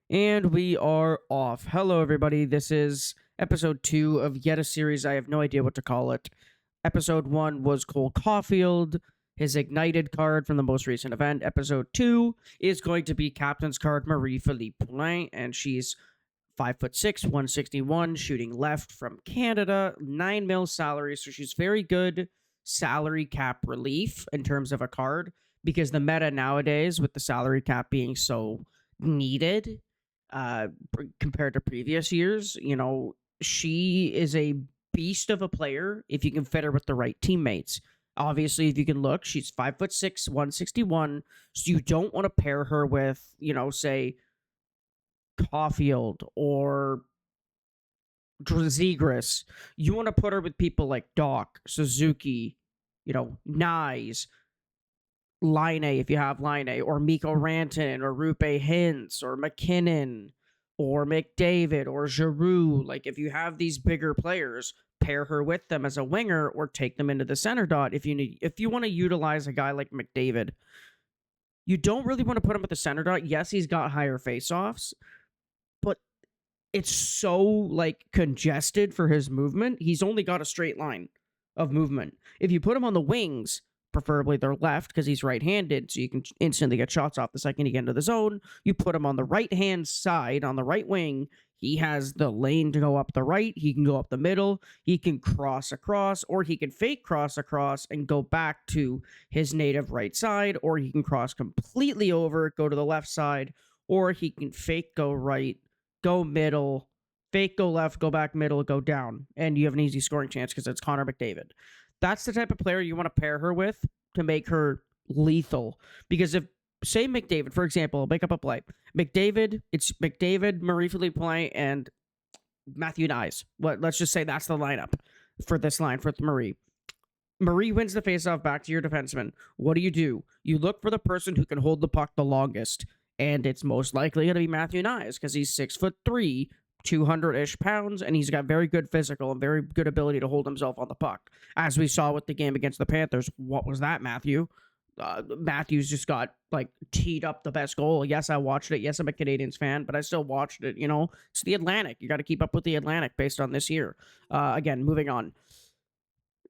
And we are off. Hello, everybody. This is episode 2 of yet a series. I have no idea what to call it. Episode 1 was Cole Caulfield, his ignited card from the most recent event. Episode 2 is going to be Captain's card Marie-Philip Poulin, and she's 5'6", 161, shooting left from Canada, 9 mil salary. So she's very good salary cap relief in terms of a card because the meta nowadays, with the salary cap being so needed uh compared to previous years, she is a beast of a player if you can fit her with the right teammates. Obviously, if you can look, she's 5'6", 161. So you don't want to pair her with, say Caulfield or Zegras. You want to put her with people like Doc, Suzuki, Nyes, Line if you have Line, or Mikko Rantanen, or Rupe Hintz, or McKinnon, or McDavid, or Giroux. Like, if you have these bigger players, pair her with them as a winger or take them into the center dot. If you want to utilize a guy like McDavid, you don't really want to put him at the center dot. Yes, he's got higher faceoffs, but it's so congested for his movement. He's only got a straight line of movement. If you put him on the wings, preferably they're left because he's right-handed, so you can instantly get shots off the second you get into the zone. You put him on the right-hand side, on the right wing, he has the lane to go up the right. He can go up the middle. He can cross across, or he can fake cross across and go back to his native right side, or he can cross completely over, go to the left side, or he can fake go right, go middle, fake go left, go back middle, go down, and you have an easy scoring chance because it's Connor McDavid. That's the type of player you want to pair her with to make her lethal. Because if, say, McDavid, for example, I'll make up a play. It's McDavid, Marie-Philip Poulin, and Matthew Nyes. Let's just say that's the lineup for this line for Marie. Marie wins the faceoff back to your defenseman. What do? You look for the person who can hold the puck the longest, and it's most likely going to be Matthew Nyes because he's 6'3", 200-ish pounds, and he's got very good physical and very good ability to hold himself on the puck. As we saw with the game against the Panthers, what was that, Matthew? Matthews just got teed up the best goal. Yes, I watched it. Yes, I'm a Canadiens fan, but I still watched it. It's the Atlantic. You got to keep up with the Atlantic based on this year. Again, moving on.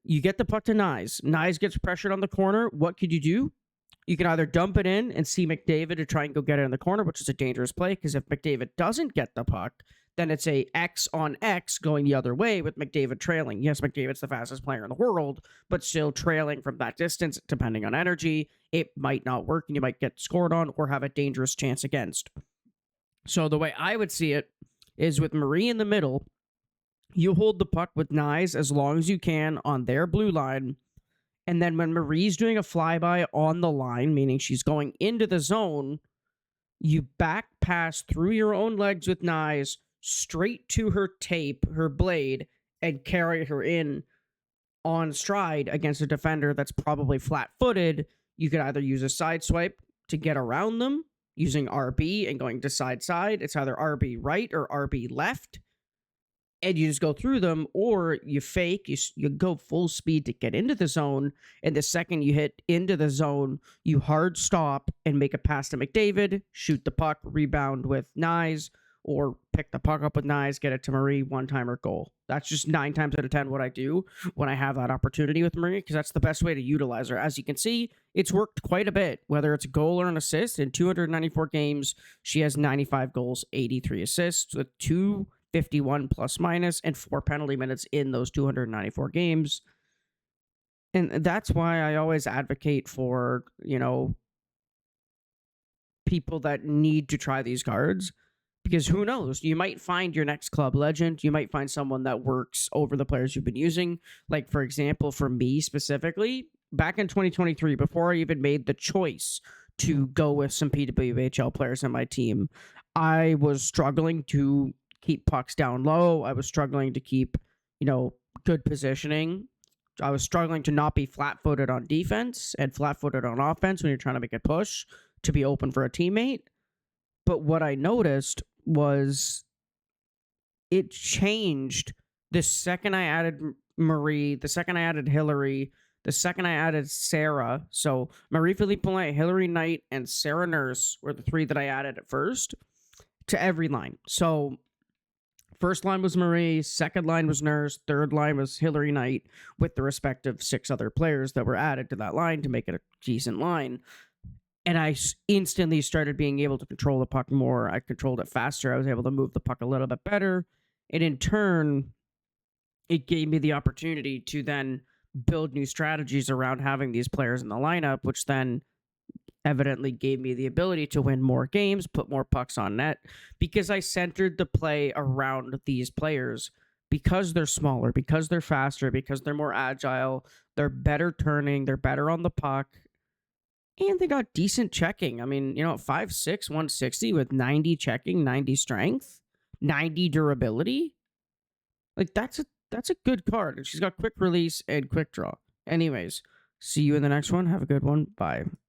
You get the puck to Nyes. Nyes gets pressured on the corner. What could you do? You can either dump it in and see McDavid to try and go get it in the corner, which is a dangerous play because if McDavid doesn't get the puck, then it's a X on X going the other way with McDavid trailing. Yes, McDavid's the fastest player in the world, but still trailing from that distance, depending on energy, it might not work and you might get scored on or have a dangerous chance against. So the way I would see it is with Marie in the middle, you hold the puck with Nyes as long as you can on their blue line. And then when Marie's doing a flyby on the line, meaning she's going into the zone, you back pass through your own legs with Nyes straight to her tape, her blade, and carry her in on stride against a defender that's probably flat-footed. You could either use a side swipe to get around them using RB and going to side. It's either RB right or RB left. And you just go through them, or you fake, you go full speed to get into the zone, and the second you hit into the zone, you hard stop and make a pass to McDavid, shoot the puck, rebound with Nyes, or pick the puck up with Nyes, get it to Marie, one-timer goal. That's just 9 times out of 10 what I do when I have that opportunity with Marie, because that's the best way to utilize her. As you can see, it's worked quite a bit, whether it's a goal or an assist. In 294 games, she has 95 goals, 83 assists, with 251 plus minus and 4 penalty minutes in those 294 games. And that's why I always advocate for, people that need to try these cards, because who knows, you might find your next club legend. You might find someone that works over the players you've been using. Like, for example, for me specifically, back in 2023, before I even made the choice to go with some PWHL players on my team, I was struggling to keep pucks down low. I was struggling to keep, good positioning. I was struggling to not be flat-footed on defense and flat-footed on offense when you're trying to make a push to be open for a teammate. But what I noticed was it changed the second I added Marie, the second I added Hillary, the second I added Sarah. So Marie-Philip Poulin, Hillary Knight, and Sarah Nurse were the 3 that I added at first. to every line. So first line was Marie, second line was Nurse, third line was Hillary Knight, with the respective 6 other players that were added to that line to make it a decent line. And I instantly started being able to control the puck more. I controlled it faster. I was able to move the puck a little bit better. And in turn, it gave me the opportunity to then build new strategies around having these players in the lineup, which then evidently gave me the ability to win more games, put more pucks on net, because I centered the play around these players because they're smaller, because they're faster, because they're more agile, they're better turning, they're better on the puck, and they got decent checking. I mean, 5'6", 160 with 90 checking, 90 strength, 90 durability. Like, that's a good card. And she's got quick release and quick draw. Anyways, see you in the next one. Have a good one. Bye.